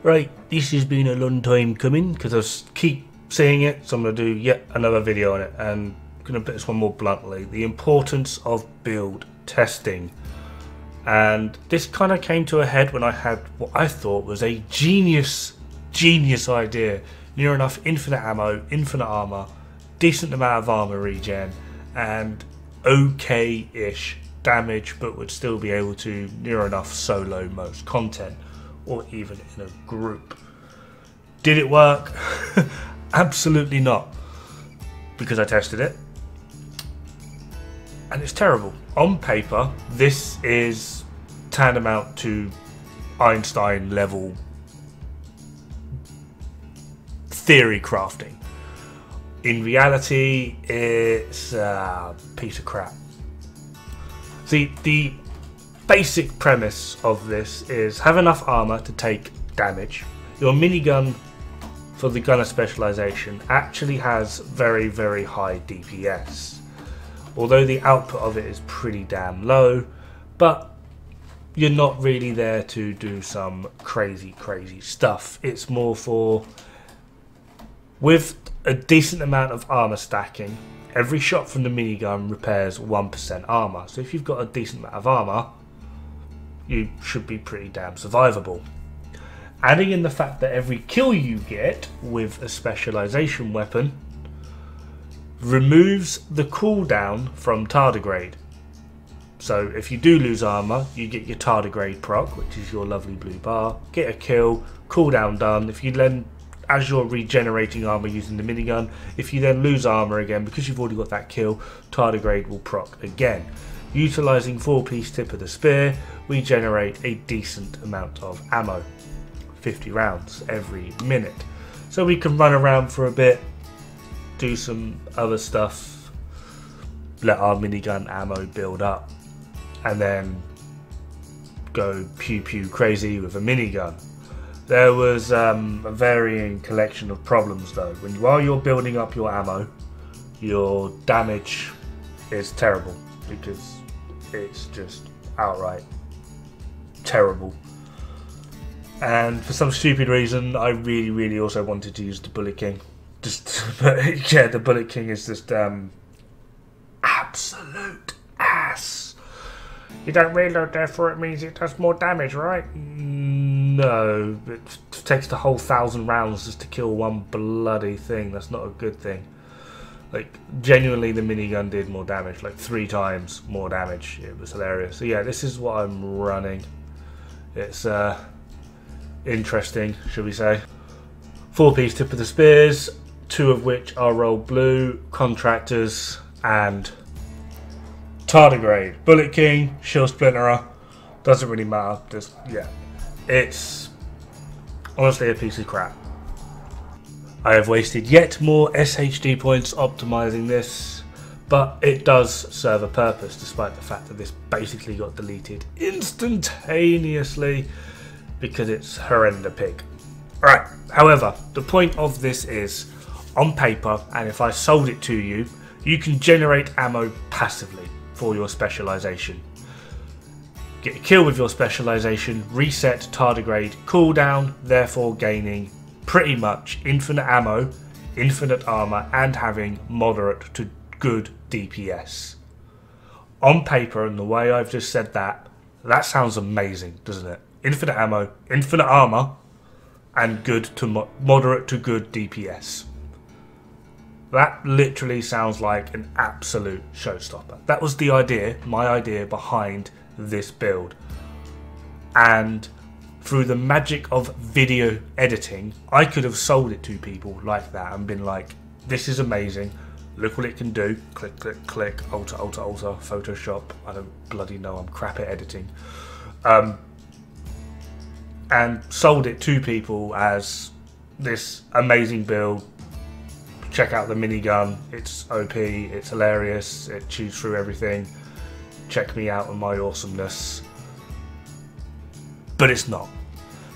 Right, this has been a long time coming because I keep seeing it, so I'm going to do yet another video on it, and I'm going to put this one more bluntly. The importance of build testing. And this kind of came to a head when I had what I thought was a genius idea. Near enough infinite ammo, infinite armor, decent amount of armor regen, and okay-ish damage, but would still be able to near enough solo most content, or even in a group. Did it work? Absolutely not, because I tested it and it's terrible. On paper, this is tantamount to Einstein level theory crafting. In reality, it's a piece of crap. See, the basic premise of this is have enough armor to take damage. Your minigun for the gunner specialization actually has very, very high DPS, although the output of it is pretty damn low, but you're not really there to do some crazy stuff. It's more for, with a decent amount of armor stacking, every shot from the minigun repairs 1% armor. So if you've got a decent amount of armor, you should be pretty damn survivable. Adding in the fact that every kill you get with a specialization weapon removes the cooldown from tardigrade. So if you do lose armor, you get your tardigrade proc, which is your lovely blue bar, get a kill, cooldown done. If you then, as you're regenerating armor using the minigun, if you then lose armor again, because you've already got that kill, tardigrade will proc again. Utilizing 4-piece tip of the spear, we generate a decent amount of ammo, 50 rounds every minute. So we can run around for a bit, do some other stuff, let our minigun ammo build up, and then go pew pew crazy with a minigun. There was a varying collection of problems though. While you're building up your ammo, your damage is terrible because it's just outright terrible. And for some stupid reason, I really also wanted to use the Bullet King. But yeah, the Bullet King is just absolute ass. You don't reload, therefore it means it does more damage, right? No, it takes the whole 1,000 rounds just to kill one bloody thing. That's not a good thing. Like, genuinely the minigun did more damage, like 3 times more damage. It was hilarious. So yeah, this is what I'm running. It's interesting, should we say. 4-piece tip of the spears, 2 of which are rolled blue, contractors, and tardigrade. Bullet King, shield splinterer, doesn't really matter. Just, yeah, it's honestly a piece of crap. I have wasted yet more SHD points optimizing this, but it does serve a purpose despite the fact that this basically got deleted instantaneously because it's horrendous pig. Alright, however, the point of this is, on paper, and if I sold it to you, you can generate ammo passively for your specialization. Get a kill with your specialization, reset tardigrade cooldown, therefore gaining pretty much infinite ammo, infinite armor, and having moderate to good DPS. On paper, and the way I've just said that, that sounds amazing, doesn't it? Infinite ammo, infinite armor, and good to moderate to good DPS. That literally sounds like an absolute showstopper. That was the idea, my idea behind this build. And through the magic of video editing, I could have sold it to people like that and been like, this is amazing, look what it can do, click, click, click, alter, alter, alter, Photoshop, I don't bloody know, I'm crap at editing. And sold it to people as this amazing build. Check out the minigun, it's OP, it's hilarious, it chews through everything, check me out on my awesomeness. But it's not.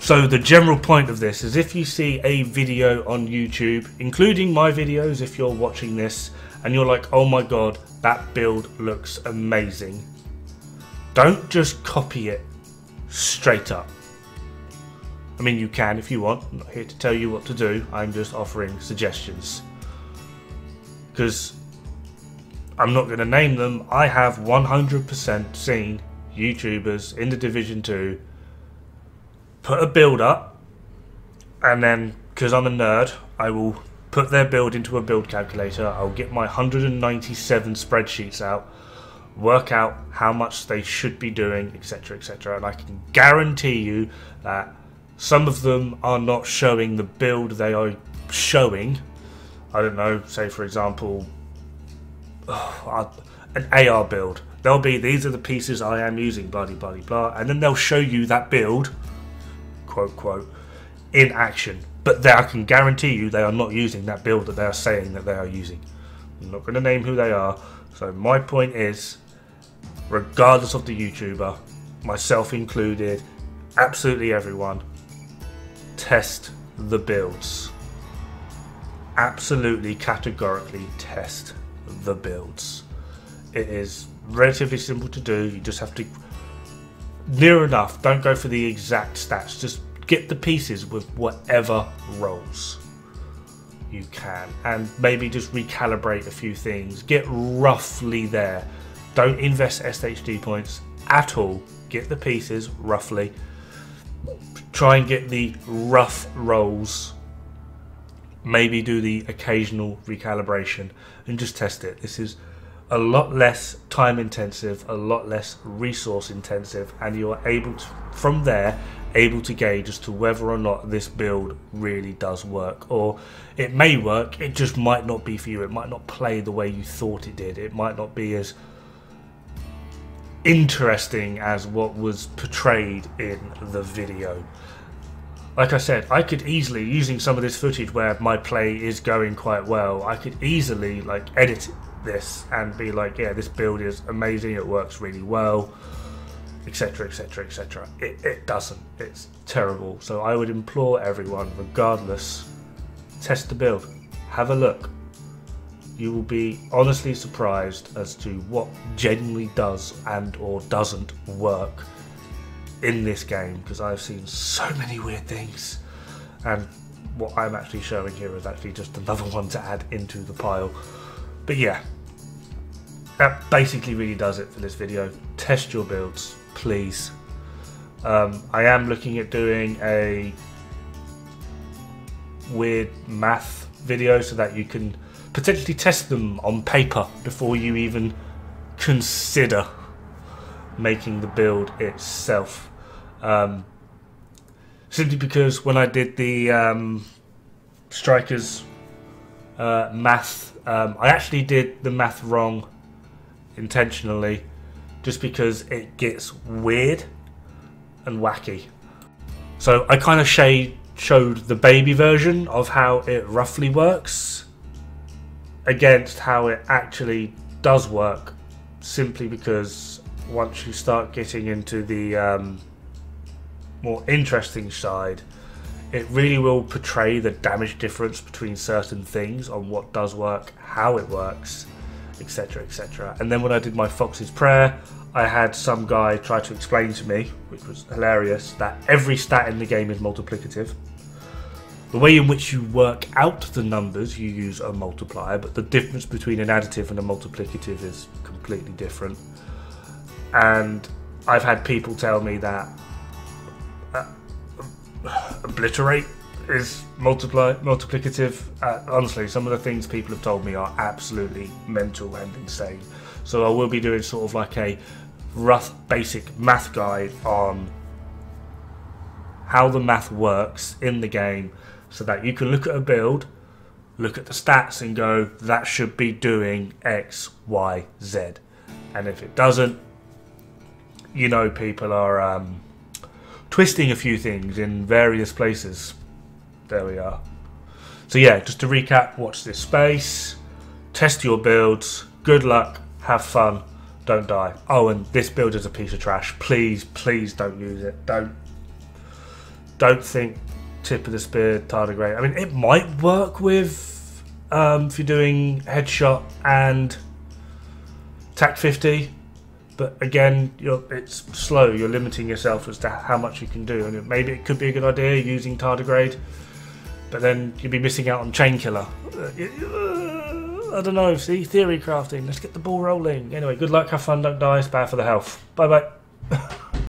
So the general point of this is, if you see a video on YouTube, including my videos if you're watching this, and you're like, oh my god, that build looks amazing, don't just copy it straight up. I mean, you can if you want. I'm not here to tell you what to do. I'm just offering suggestions. Because I'm not going to name them. I have 100% seen YouTubers in the Division 2 put a build up, and then, because I'm a nerd, I will put their build into a build calculator. I'll get my 197 spreadsheets out, work out how much they should be doing, etc, etc, and I can guarantee you that some of them are not showing the build they are showing. I don't know, say for example, an AR build. They'll be, these are the pieces I am using, blah, blah, blah, blah, and then they'll show you that build, quote, quote, in action. But I can guarantee you they are not using that build that they are saying that they are using. I'm not going to name who they are. So my point is, regardless of the YouTuber, myself included, absolutely everyone, test the builds. Absolutely, categorically test the builds. It is relatively simple to do. You just have to, near enough, don't go for the exact stats, just get the pieces with whatever rolls you can, and maybe just recalibrate a few things, get roughly there. Don't invest SHD points at all, get the pieces roughly, try and get the rough rolls, maybe do the occasional recalibration, and just test it. This is a lot less time intensive, a lot less resource intensive, and you are able to, from there, able to gauge as to whether or not this build really does work. Or it may work, it just might not be for you. It might not play the way you thought it did. It might not be as interesting as what was portrayed in the video. Like I said, I could easily, using some of this footage where my play is going quite well, I could easily like edit this and be like, yeah, this build is amazing, it works really well, etc, etc, etc. It doesn't. It's terrible. So I would implore everyone, regardless, test the build, have a look. You will be honestly surprised as to what genuinely does and or doesn't work in this game, because I've seen so many weird things, and what I'm actually showing here is actually just another one to add into the pile. But yeah, that basically really does it for this video. Test your builds, please. I am looking at doing a weird math video so that you can potentially test them on paper before you even consider making the build itself. Simply because when I did the strikers math, I actually did the math wrong intentionally, just because it gets weird and wacky. So I kind of showed the baby version of how it roughly works against how it actually does work, simply because once you start getting into the more interesting side, it really will portray the damage difference between certain things on what does work, how it works, etc, etc. And then when I did my Fox's Prayer, I had some guy try to explain to me, which was hilarious, that every stat in the game is multiplicative. The way in which you work out the numbers, you use a multiplier, but the difference between an additive and a multiplicative is completely different. And I've had people tell me that obliterate is multiplicative. Honestly, some of the things people have told me are absolutely mental and insane. So I will be doing sort of like a rough basic math guide on how the math works in the game, so that you can look at a build, look at the stats and go, that should be doing X, Y, Z. And if it doesn't, you know, people are twisting a few things in various places. There we are. So yeah, just to recap, watch this space, test your builds, good luck, have fun, don't die. Oh, and this build is a piece of trash. Please, please don't use it. Don't think tip of the spear, Dod-Regnbue. I mean, it might work with if you're doing headshot and TAC 50, But again, it's slow. You're limiting yourself as to how much you can do. And maybe it could be a good idea using tardigrade, but then you'd be missing out on chain killer. I don't know. See, theory crafting. Let's get the ball rolling. Anyway, good luck. Have fun. Don't die. It's bad for the health. Bye bye.